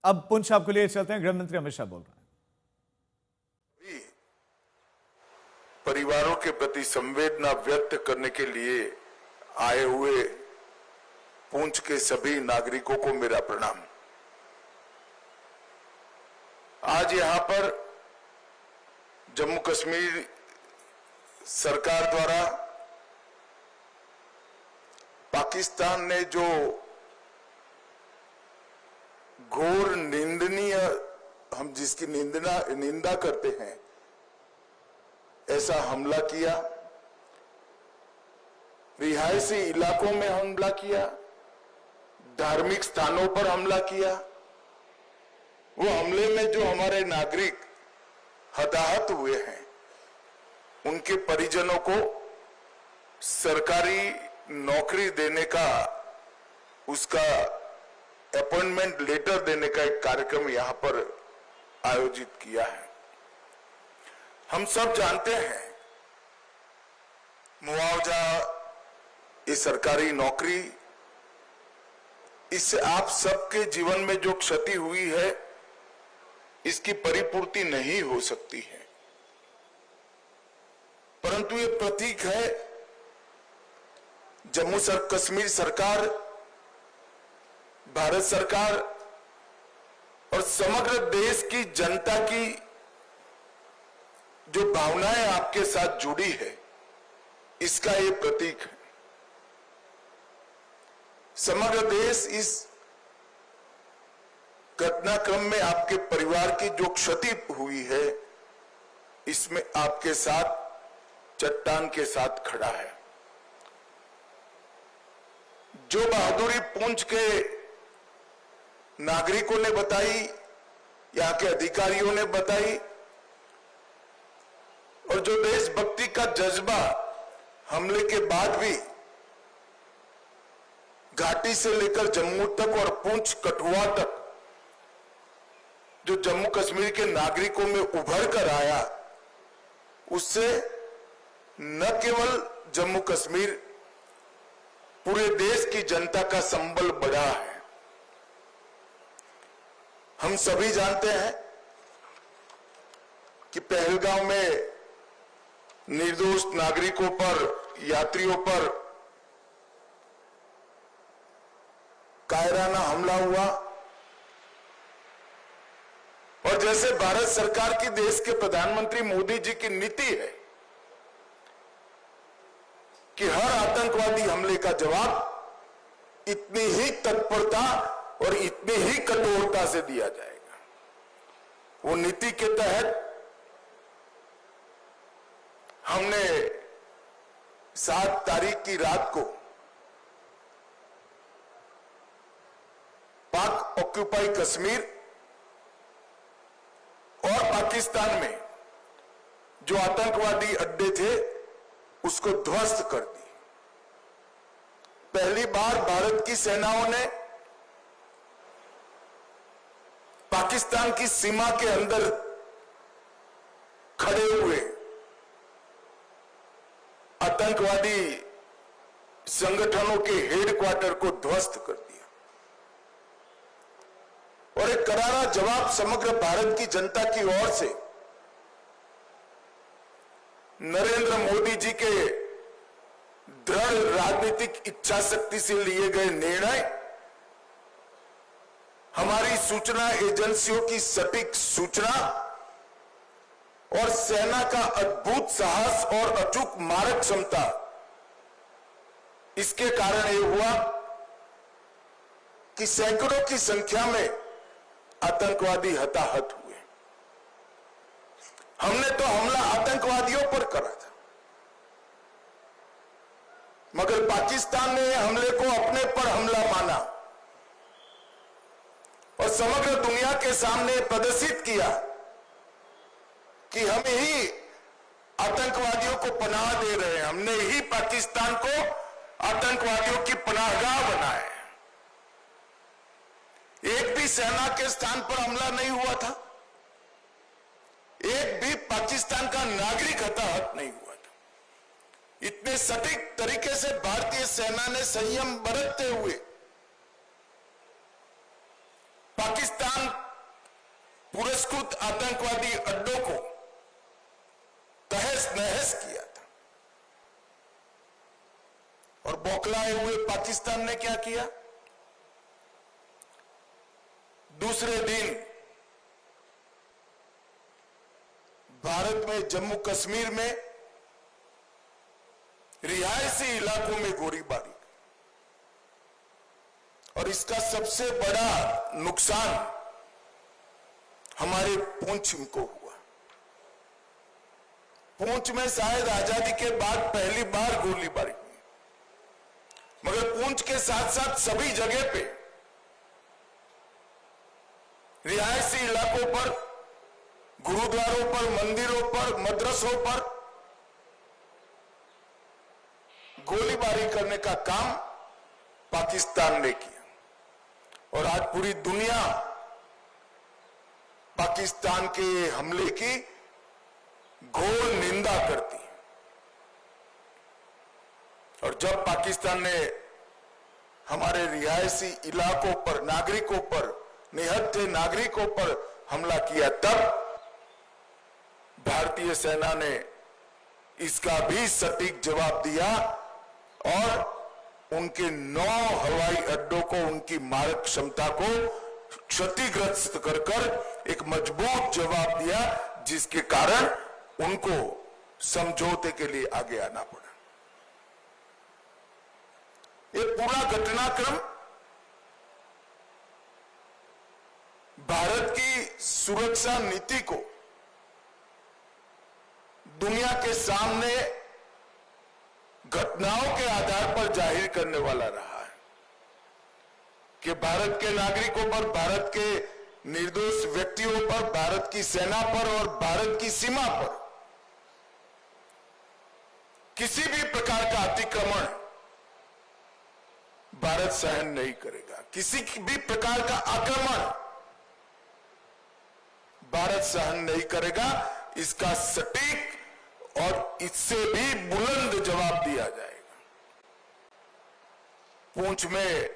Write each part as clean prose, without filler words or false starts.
अब पुंछ आपको लिए चलते हैं, गृह मंत्री अमित शाह बोल रहे हैं। परिवारों के प्रति संवेदना व्यक्त करने के लिए आए हुए पुंछ के सभी नागरिकों को मेरा प्रणाम। आज यहां पर जम्मू कश्मीर सरकार द्वारा पाकिस्तान ने जो घोर निंदनीय, हम जिसकी निंदा करते हैं, ऐसा हमला किया, रिहायशी इलाकों में हमला किया, धार्मिक स्थानों पर हमला किया, वो हमले में जो हमारे नागरिक हताहत हुए हैं उनके परिजनों को सरकारी नौकरी देने का, उसका अपॉइंटमेंट लेटर देने का एक कार्यक्रम यहां पर आयोजित किया है। हम सब जानते हैं मुआवजा, ये सरकारी नौकरी, इससे आप सबके जीवन में जो क्षति हुई है इसकी परिपूर्ति नहीं हो सकती है, परंतु ये प्रतीक है जम्मू कश्मीर सरकार, भारत सरकार और समग्र देश की जनता की जो भावनाएं आपके साथ जुड़ी है, इसका ये प्रतीक है। समग्र देश इस घटनाक्रम में आपके परिवार की जो क्षति हुई है, इसमें आपके साथ चट्टान के साथ खड़ा है। जो बहादुरी पुंछ के नागरिकों ने बताई, यहां के अधिकारियों ने बताई, और जो देशभक्ति का जज्बा हमले के बाद भी घाटी से लेकर जम्मू तक और पुंछ कठुआ तक जो जम्मू कश्मीर के नागरिकों में उभर कर आया, उससे न केवल जम्मू कश्मीर, पूरे देश की जनता का संबल बढ़ा है। हम सभी जानते हैं कि पहलगांव में निर्दोष नागरिकों पर, यात्रियों पर कायराना हमला हुआ, और जैसे भारत सरकार की, देश के प्रधानमंत्री मोदी जी की नीति है कि हर आतंकवादी हमले का जवाब इतनी ही तत्परता और इतनी ही कठोरता से दिया जाएगा। वो नीति के तहत हमने 7 तारीख की रात को पाक ऑक्यूपाई कश्मीर और पाकिस्तान में जो आतंकवादी अड्डे थे उसको ध्वस्त कर दी। पहली बार भारत की सेनाओं ने पाकिस्तान की सीमा के अंदर खड़े हुए आतंकवादी संगठनों के हेडक्वार्टर को ध्वस्त कर दिया, और एक करारा जवाब समग्र भारत की जनता की ओर से नरेंद्र मोदी जी के दृढ़ राजनीतिक इच्छा शक्ति से लिए गए निर्णय, हमारी सूचना एजेंसियों की सटीक सूचना और सेना का अद्भुत साहस और अचूक मारक क्षमता, इसके कारण यह हुआ कि सैकड़ों की संख्या में आतंकवादी हताहत हुए। हमने तो हमला आतंकवादियों पर करा था, मगर पाकिस्तान ने हमले को अपने पर हमला माना और समग्र दुनिया के सामने प्रदर्शित किया कि हम ही आतंकवादियों को पनाह दे रहे हैं, हमने ही पाकिस्तान को आतंकवादियों की पनाहगाह बनाया। एक भी सेना के स्थान पर हमला नहीं हुआ था, एक भी पाकिस्तान का नागरिक हताहत नहीं हुआ था। इतने सटीक तरीके से भारतीय सेना ने संयम बरतते हुए पाकिस्तान पुरस्कृत आतंकवादी अड्डों को तहस नहस किया था। और बौखलाए हुए पाकिस्तान ने क्या किया? दूसरे दिन भारत में जम्मू कश्मीर में रिहायशी इलाकों में गोलीबारी, और इसका सबसे बड़ा नुकसान हमारे पुंछ को हुआ। पुंछ में शायद आजादी के बाद पहली बार गोलीबारी हुई, मगर पुंछ के साथ साथ सभी जगह पे रिहायशी इलाकों पर, गुरुद्वारों पर, मंदिरों पर, मदरसों पर गोलीबारी करने का काम पाकिस्तान ने किया। और आज पूरी दुनिया पाकिस्तान के हमले की घोर निंदा करती है। और जब पाकिस्तान ने हमारे रिहायशी इलाकों पर, नागरिकों पर, निहत्थे नागरिकों पर हमला किया, तब भारतीय सेना ने इसका भी सटीक जवाब दिया और उनके 9 हवाई अड्डों को, उनकी मारक क्षमता को क्षतिग्रस्त कर एक मजबूत जवाब दिया, जिसके कारण उनको समझौते के लिए आगे आना पड़ा। ये पूरा घटनाक्रम भारत की सुरक्षा नीति को दुनिया के सामने घटनाओं के आधार पर जाहिर करने वाला रहा है कि भारत के नागरिकों पर, भारत के निर्दोष व्यक्तियों पर, भारत की सेना पर और भारत की सीमा पर किसी भी प्रकार का अतिक्रमण भारत सहन नहीं करेगा। किसी भी प्रकार का आक्रमण भारत सहन नहीं करेगा। इसका सटीक और इससे भी बुलंद जवाब दिया जाएगा। पुंछ में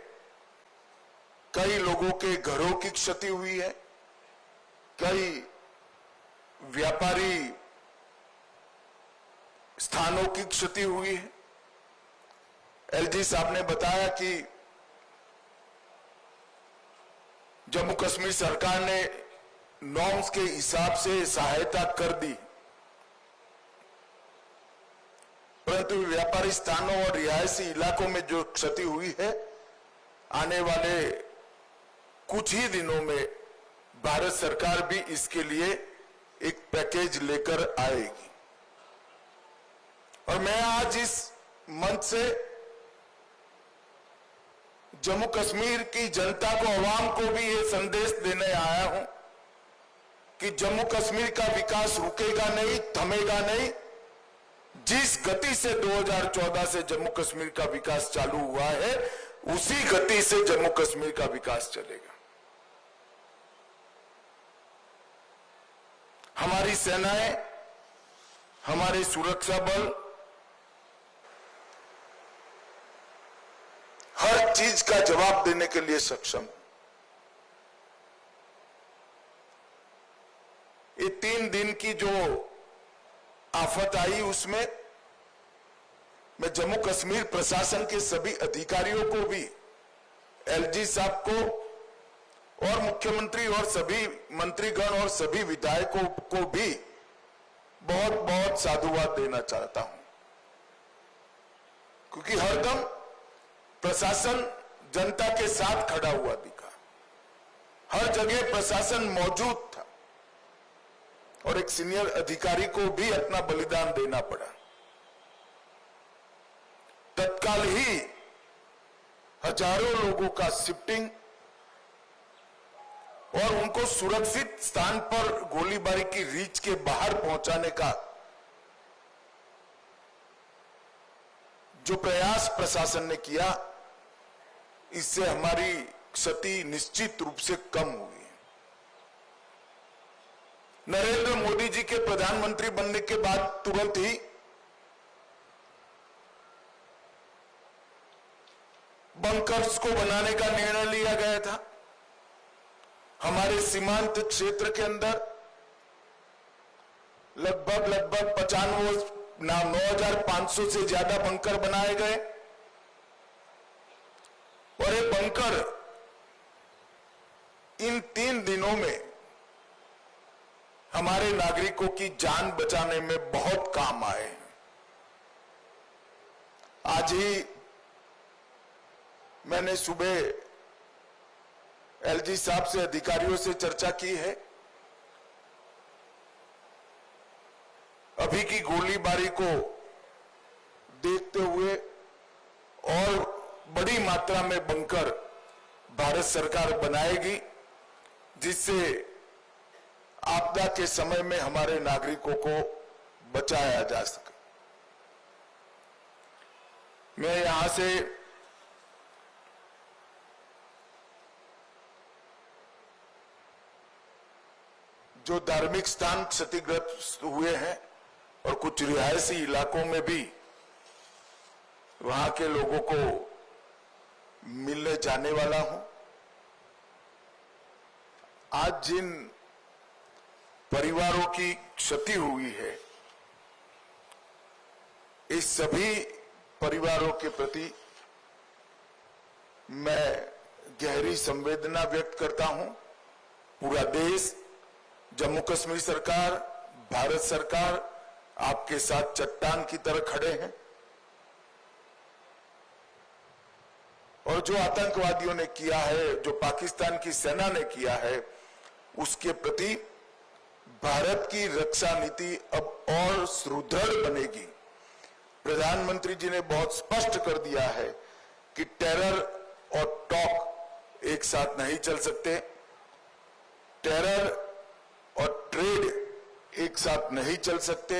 कई लोगों के घरों की क्षति हुई है, कई व्यापारी स्थानों की क्षति हुई है। एलजी साहब ने बताया कि जम्मू कश्मीर सरकार ने नॉर्म्स के हिसाब से सहायता कर दी, परंतु व्यापारी स्थानों और रिहायशी इलाकों में जो क्षति हुई है, आने वाले कुछ ही दिनों में भारत सरकार भी इसके लिए एक पैकेज लेकर आएगी। और मैं आज इस मंच से जम्मू कश्मीर की जनता को, आवाम को भी ये संदेश देने आया हूं कि जम्मू कश्मीर का विकास रुकेगा नहीं, थमेगा नहीं। जिस गति से 2014 से जम्मू कश्मीर का विकास चालू हुआ है, उसी गति से जम्मू कश्मीर का विकास चलेगा। हमारी सेनाएं, हमारे सुरक्षा बल हर चीज का जवाब देने के लिए सक्षम। ये 3 दिन की जो आफत आई, उसमें मैं जम्मू कश्मीर प्रशासन के सभी अधिकारियों को भी, एलजी साहब को और मुख्यमंत्री और सभी मंत्रीगण और सभी विधायकों को भी बहुत बहुत साधुवाद देना चाहता हूं, क्योंकि हरदम प्रशासन जनता के साथ खड़ा हुआ दिखा। हर जगह प्रशासन मौजूद था और एक सीनियर अधिकारी को भी अपना बलिदान देना पड़ा। तत्काल ही हजारों लोगों का शिफ्टिंग और उनको सुरक्षित स्थान पर गोलीबारी की रीच के बाहर पहुंचाने का जो प्रयास प्रशासन ने किया, इससे हमारी क्षति निश्चित रूप से कम हुई है। नरेंद्र मोदी जी के प्रधानमंत्री बनने के बाद तुरंत ही बंकर्स को बनाने का निर्णय लिया गया था। हमारे सीमांत क्षेत्र के अंदर लगभग 9,500 से ज्यादा बंकर बनाए गए और ये बंकर इन 3 दिनों में हमारे नागरिकों की जान बचाने में बहुत काम आए। आज ही मैंने सुबह एलजी साहब से, अधिकारियों से चर्चा की है। अभी की गोलीबारी को देखते हुए और बड़ी मात्रा में बंकर भारत सरकार बनाएगी, जिससे आपदा के समय में हमारे नागरिकों को बचाया जा सके। मैं यहां से जो धार्मिक स्थान क्षतिग्रस्त हुए हैं और कुछ रिहायशी इलाकों में भी वहां के लोगों को मिलने जाने वाला हूं। आज जिन परिवारों की क्षति हुई है, इस सभी परिवारों के प्रति मैं गहरी संवेदना व्यक्त करता हूं। पूरा देश, जम्मू कश्मीर सरकार, भारत सरकार आपके साथ चट्टान की तरह खड़े हैं और जो आतंकवादियों ने किया है, जो पाकिस्तान की सेना ने किया है, उसके प्रति भारत की रक्षा नीति अब और सुदृढ़ बनेगी। प्रधानमंत्री जी ने बहुत स्पष्ट कर दिया है कि टेरर और टॉक एक साथ नहीं चल सकते, टेरर और ट्रेड एक साथ नहीं चल सकते,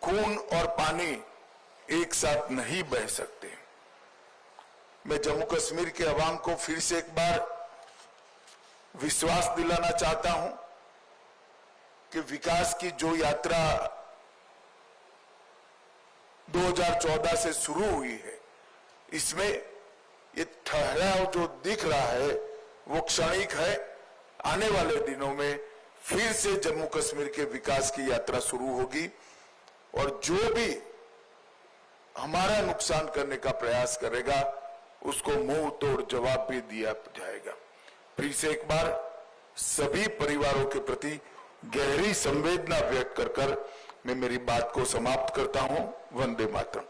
खून और पानी एक साथ नहीं बह सकते। मैं जम्मू कश्मीर के अवाम को फिर से एक बार विश्वास दिलाना चाहता हूं कि विकास की जो यात्रा 2014 से शुरू हुई है, इसमें ये ठहराव जो दिख रहा है वो क्षणिक है। आने वाले दिनों में फिर से जम्मू कश्मीर के विकास की यात्रा शुरू होगी और जो भी हमारा नुकसान करने का प्रयास करेगा उसको मुंह तोड़ जवाब भी दिया जाएगा। फिर से एक बार सभी परिवारों के प्रति गहरी संवेदना व्यक्त कर मैं मेरी बात को समाप्त करता हूं। वंदे मातरम।